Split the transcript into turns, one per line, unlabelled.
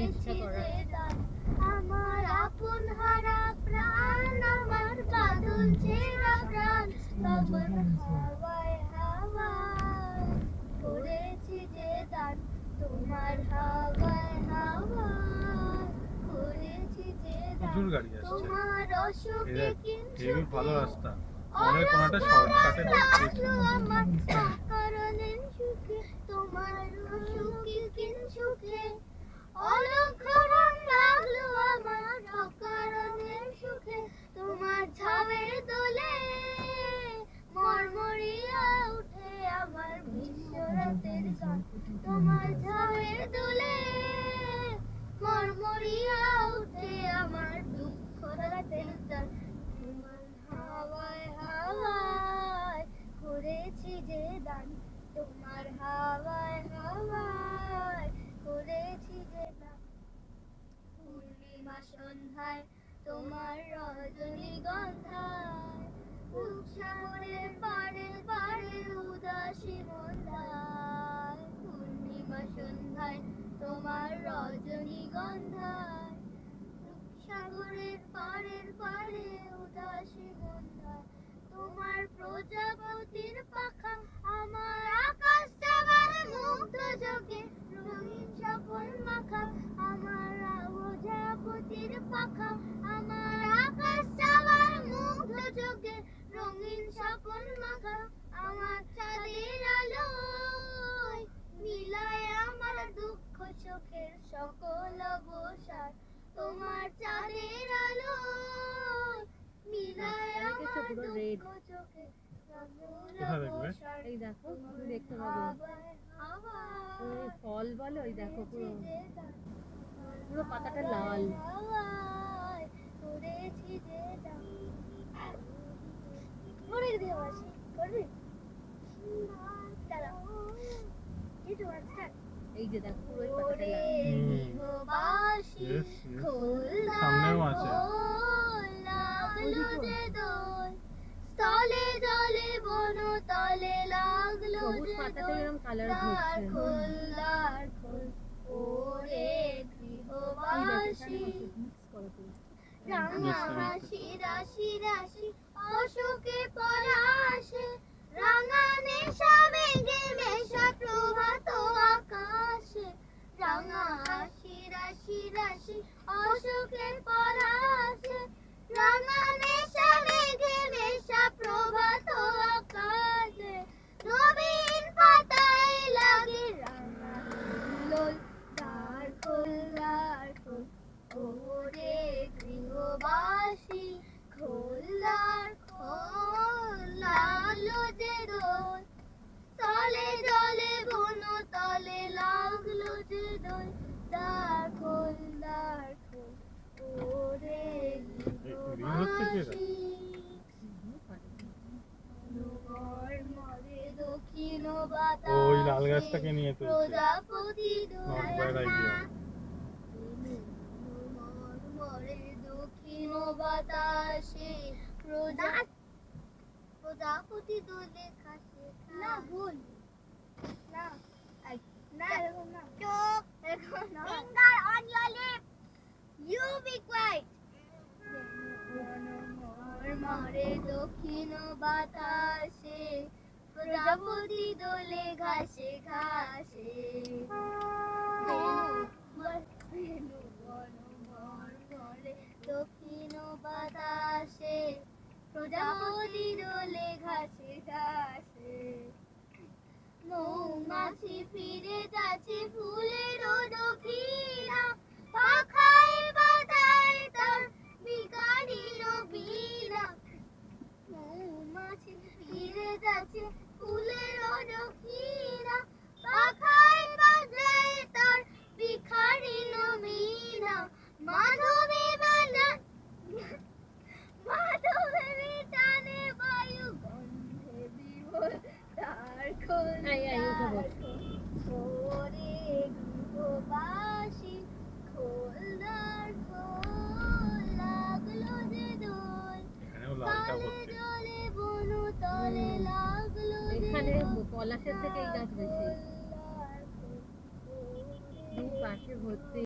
ইচ্ছা করা। আমার আপন হারা প্রাণ, আমার বাদল ছেঁড়া প্রাণ, তোমার হাওয়ায় হাওয়ায় করেছি যে দান, তোমার হাওয়ায় হাওয়ায় করেছি যে দান, তোমার অসুখে কিঞ্চু
ভালো রাস্তা মনের কোনাটা শর্টকাটে
লাগলো আমার কারণের সুখে, তোমার অসুখে কিঞ্চুকে অলক্ষরণ লাগলো আমার অকারণের সুখে, তোমার ঝাবের দোলে মরমরিয়া উঠে আমার বিশ্বরাতের গান, তোমার ঝাবের দোলে মরমরিয়া উঠে আমার দুঃখ রাতের গান, তোমার হাওয়ায় হাওয়ায় করেছি যে দান, তোমার হাওয়ায় হাওয়ায় করেছি যে দান, পূর্ণিমা সন্ধ্যায় তোমার রজনীগন্ধায়, রূপসাগরের পাড়ে পাড়ে উদাসী মন্দায়, পূর্ণিমা সন্ধ্যায় তোমার রজনীগন্ধায়, রূপসাগরের পাড়ের পাড়ে উদাসী মন্দায়, তোমার প্রজাপতির পাখা আমার আকাশ চাবার মুগ্ধ চোখে রঙিন স্বপন মাখা, আমার প্রজাপতির পাখা আমার আকাশ চাবার মুগ্ধ চোখে রঙিন স্বপন মাখা, আমার চাঁদের আলোয় মিলায় আমার দুঃখ চোখের সকল অবসাদ, তোমার চাঁদের আলোয় মিলায় আমার দুঃখ চোখের
এই দেখো পুরো দেখতে পাবে, পুরো ফল বলো, ওই দেখো পুরো পুরো পাতাটা লাল,
করেছি যে দান, মনে দিয়ে বসি করবি দাঁড়াও, কিছু আছে
এই যে দেখো পুরো পাতাটা লাল,
সামনেও আছে,
তলে জলে বন তলে লাগলো
সবুজ পাতাটা এরকম কালার ধরছে,
ওরে গৃহবাসী রাঙা হাসি রাশি রাশি অশোকে পলাশে, রাঙা নেশা মেঘে মেশা প্রভাত আকাশে, রাঙা হাসি রাশি রাশি অশোকে পলাশে, রাঙা নেশা মেঘে মেশা প্রভাত আকাশে, নবীন পাতায় লাগে রাঙা হিল্লোল, দ্বার খোল দ্বার খোল ওরে গৃহবাসী, খোল দ্বার খোল লাগলো যে দোল, তলে জলে বন তলে লাগলো যে দোল, দ্বার খোল দ্বার খোল ওরে গৃহবাসী, দক্ষিণ
ওই লাল গাছটাকে নিয়ে তো
প্রজাপতি দক্ষিণ বাতাসে প্রজাপতি দোলে খাসে, না ভুল না না এরকম না, চোখ এরকম না, finger on your lip, you be quiet, মরে দক্ষিণ বাতাসে প্রজাপতি দোলে ঘাসে ঘাসে, দক্ষিণ বাতাসে প্রজাপতি দোলে ঘাসে ঘাসে, মৌমাছি ফিরে যাচ্ছে ফুলের দক্ষিণা, পাখায় বাজায় তার বিকারীর বীণা, মৌমাছি ফিরে যাচ্ছে ফুলের দক্ষিণা, পাখায় বাজায় তার বিকারীর বীণা, মাধবী বানা মাধবী টানে বায়ু গন্ধে বিভোর, দ্বার খোল ওরে গৃহবাসী, খোল দ্বার খোল লাগলো যে দোল, তলে জলে বন তলে লাগলো যে দোল,
এখানে পলাশের থেকে এই গাছ বেশি, দুপাশে ভর্তি।